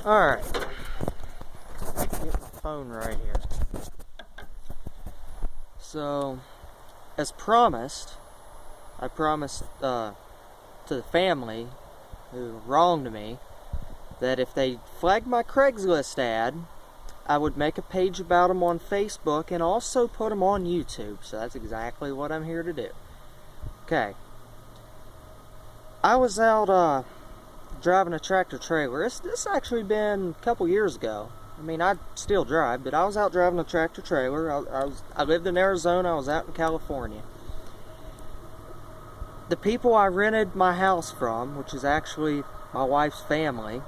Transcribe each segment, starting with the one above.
Alright. Get my phone right here. So, as promised, I promised to the family who wronged me that if they flagged my Craigslist ad, I would make a page about them on Facebook and also put them on YouTube. So that's exactly what I'm here to do. Okay. I was out driving a tractor trailer. This actually been a couple years ago. I mean, I still drive, but I was out driving a tractor trailer. I lived in Arizona. I was out in California. The people I rented my house from, which is actually my wife's family,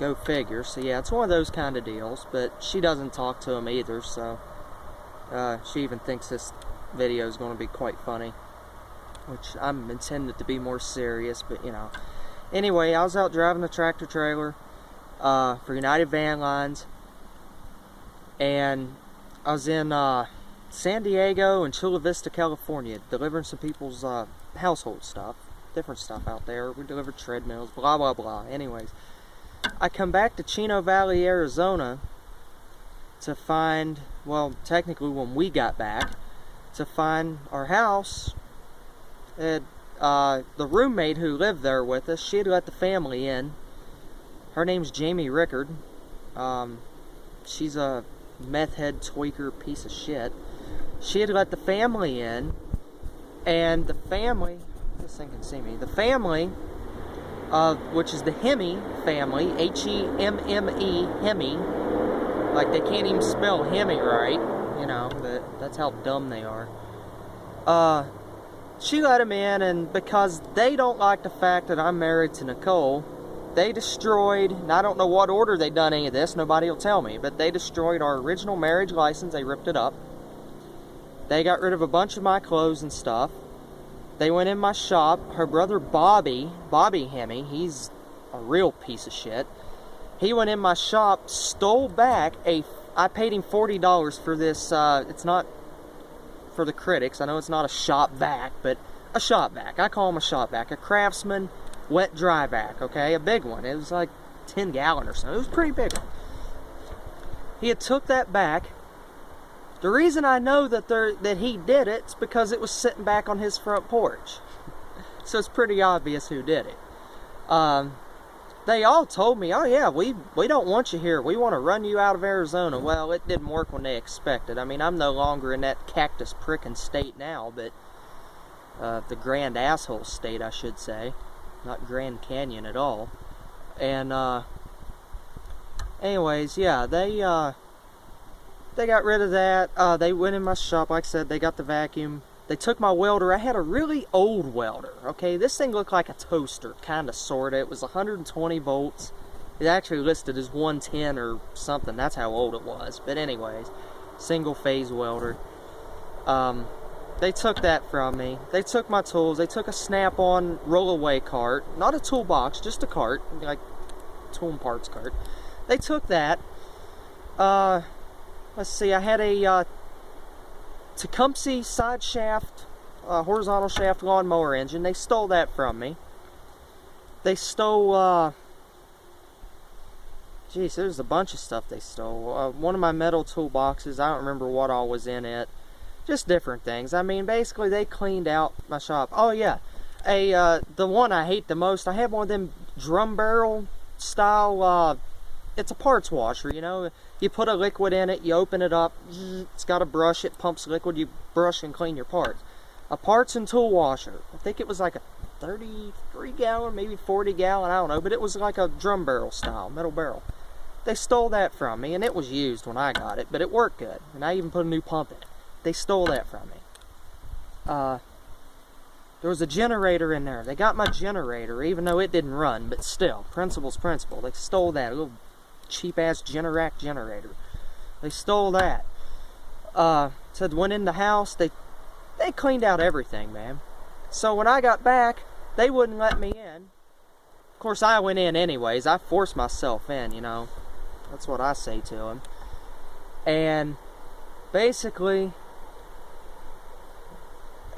go figure. So yeah, it's one of those kind of deals. But she doesn't talk to them either, so she even thinks this video is going to be quite funny, which I'm intended to be more serious, but you know. Anyway, I was out driving a tractor trailer for United Van Lines, and I was in San Diego and Chula Vista, California, delivering some people's household stuff, different stuff out there. We delivered treadmills, blah blah blah. Anyways, I come back to Chino Valley, Arizona to find, well, technically when we got back, to find our house. The roommate who lived there with us, she had let the family in. Her name's Jamie Rickard. She's a meth head tweaker piece of shit. She had let the family in, and the family, this thing can see me, the family, which is the Hemme family, H-E-M-M-E, Hemme, like they can't even spell Hemme right, you know, that's how dumb they are. She let him in, and because they don't like the fact that I'm married to Nicole, they destroyed, and I don't know what order they done any of this, nobody will tell me, but they destroyed our original marriage license. They ripped it up. They got rid of a bunch of my clothes and stuff. They went in my shop. Her brother Bobby Hemme, he's a real piece of shit. He went in my shop, stole back I paid him $40 for this, it's not for the critics, I know it's not a shop vac, but a shop vac. I call them a shop vac. A Craftsman wet dry vac, okay? A big one. It was like 10 gallon or so. It was a pretty big one. He had took that back. The reason I know that he did it is because it was sitting back on his front porch. So it's pretty obvious who did it. They all told me, oh yeah, we don't want you here. We want to run you out of Arizona. Well, it didn't work when they expected. I mean, I'm no longer in that cactus pricking state now, but the Grand Asshole state, I should say. Not Grand Canyon at all. And anyways, yeah, they got rid of that. They went in my shop, like I said, they got the vacuum. They took my welder. I had a really old welder, okay? This thing looked like a toaster, kind of, sort of. It was 120 volts. It actually listed as 110 or something. That's how old it was. But anyways, single-phase welder. They took that from me. They took my tools. They took a Snap-on roll-away cart. Not a toolbox, just a cart, like tool and parts cart. They took that. Let's see, I had a Tecumseh side shaft, horizontal shaft lawnmower engine. They stole that from me. They stole, geez, there's a bunch of stuff they stole. One of my metal toolboxes, I don't remember what all was in it. Just different things. I mean, basically, they cleaned out my shop. Oh, yeah. The one I hate the most, I have one of them drum barrel style, it's a parts washer, you know. You put a liquid in it, you open it up, it's got a brush, it pumps liquid, you brush and clean your parts. A parts and tool washer. I think it was like a 33 gallon, maybe 40 gallon, I don't know, but it was like a drum barrel style, metal barrel. They stole that from me, and it was used when I got it, but it worked good, and I even put a new pump in it. They stole that from me. There was a generator in there. They got my generator, even though it didn't run, but still, principle's principle. They stole that, a little cheap-ass Generac generator. They stole that. Said went in the house, they cleaned out everything, man. So when I got back, they wouldn't let me in. Of course, I went in anyways. I forced myself in, you know. That's what I say to them. And basically,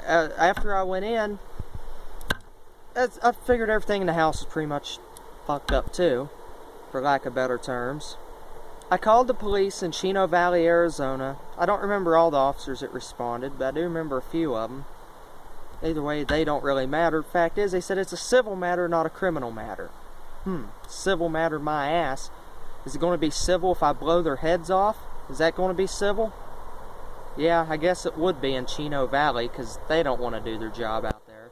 after I went in, I figured everything in the house was pretty much fucked up too. for lack of better terms. I called the police in Chino Valley, Arizona. I don't remember all the officers that responded, but I do remember a few of them. Either way, they don't really matter. Fact is, they said it's a civil matter, not a criminal matter. Civil matter my ass. Is it going to be civil if I blow their heads off? Is that going to be civil? Yeah, I guess it would be in Chino Valley, because they don't want to do their job out there.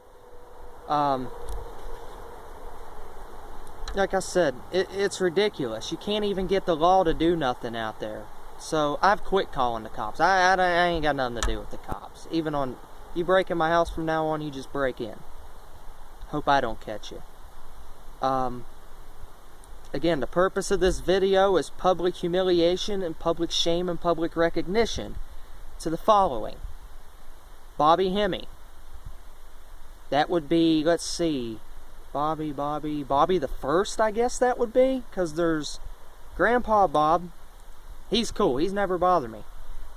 Like I said, it's ridiculous. You can't even get the law to do nothing out there. So, I've quit calling the cops. I ain't got nothing to do with the cops. Even on, you break in my house from now on, you just break in. Hope I don't catch you. Again, the purpose of this video is public humiliation and public shame and public recognition to the following. Bobby Hemme. That would be, let's see, Bobby the First, I guess that would be, because there's Grandpa Bob. He's cool. He's never bothered me.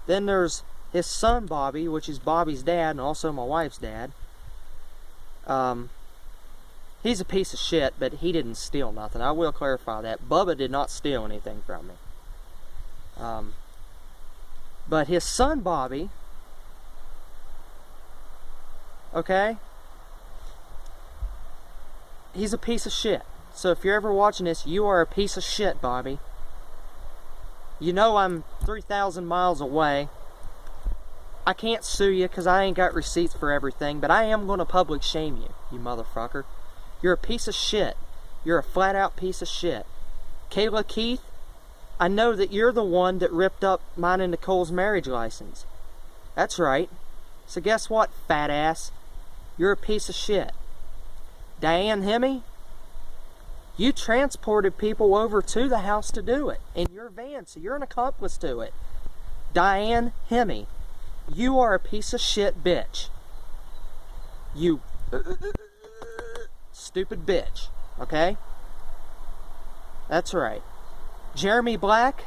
Then there's his son Bobby, which is Bobby's dad and also my wife's dad. He's a piece of shit, but he didn't steal nothing. I will clarify that. Bubba did not steal anything from me. But his son Bobby, okay, he's a piece of shit. So if you're ever watching this, you are a piece of shit, Bobby. You know I'm 3,000 miles away. I can't sue you because I ain't got receipts for everything, but I am going to public shame you, you motherfucker. You're a piece of shit. You're a flat out piece of shit. Kayla Keith, I know that you're the one that ripped up mine and Nicole's marriage license. That's right. So guess what, fat ass? You're a piece of shit. Diane Hemme, you transported people over to the house to do it in your van, so you're an accomplice to it. Diane Hemme, you are a piece of shit bitch. You stupid bitch, okay? That's right. Jeremy Black,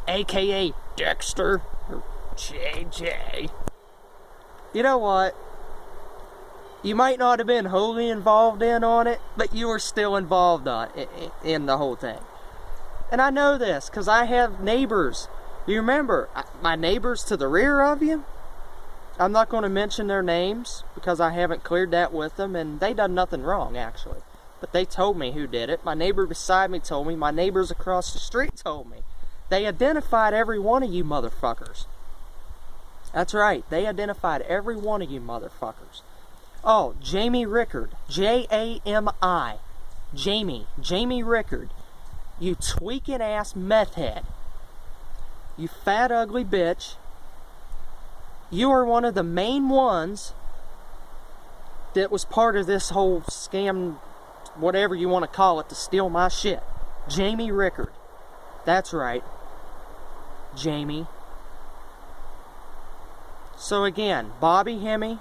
aka Dexter, or JJ. You know what? You might not have been wholly involved on it, but you were still involved in the whole thing. And I know this, because I have neighbors. You remember, my neighbors to the rear of you? I'm not going to mention their names, because I haven't cleared that with them, and they done nothing wrong, actually. But they told me who did it. My neighbor beside me told me. My neighbors across the street told me. They identified every one of you motherfuckers. That's right, they identified every one of you motherfuckers. Oh, Jamie Rickard. J-A-M-I. Jamie Rickard. You tweaking ass meth head. You fat ugly bitch. You are one of the main ones that was part of this whole scam, whatever you want to call it, to steal my shit. Jamie Rickard. That's right. Jamie. So again, Bobby Hemme,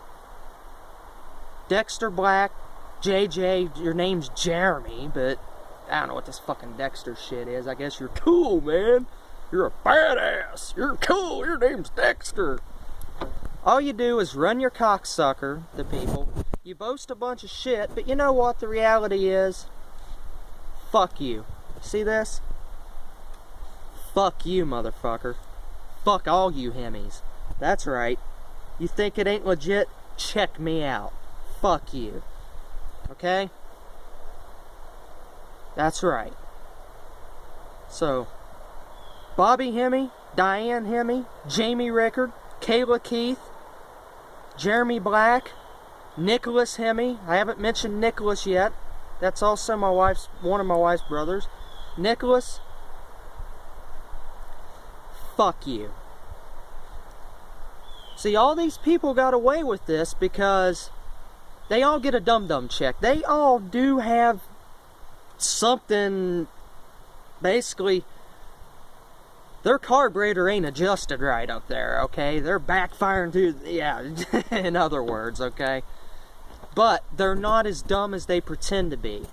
Dexter Black, JJ, your name's Jeremy, but I don't know what this fucking Dexter shit is. I guess you're cool, man. You're a badass. You're cool. Your name's Dexter. All you do is run your cocksucker to people. You boast a bunch of shit, but you know what the reality is? Fuck you. See this? Fuck you, motherfucker. Fuck all you Hemmies. That's right. You think it ain't legit? Check me out. Fuck you. Okay? That's right. So, Bobby Hemme, Diane Hemme, Jamie Rickard, Kayla Keith, Jeremy Black, Nicholas Hemme. I haven't mentioned Nicholas yet. That's also one of my wife's brothers. Nicholas, fuck you. See, all these people got away with this because they all get a dum-dum check. They all do have something, basically, their carburetor ain't adjusted right up there, okay? They're backfiring through, yeah, in other words, okay? But they're not as dumb as they pretend to be.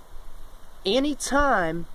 Anytime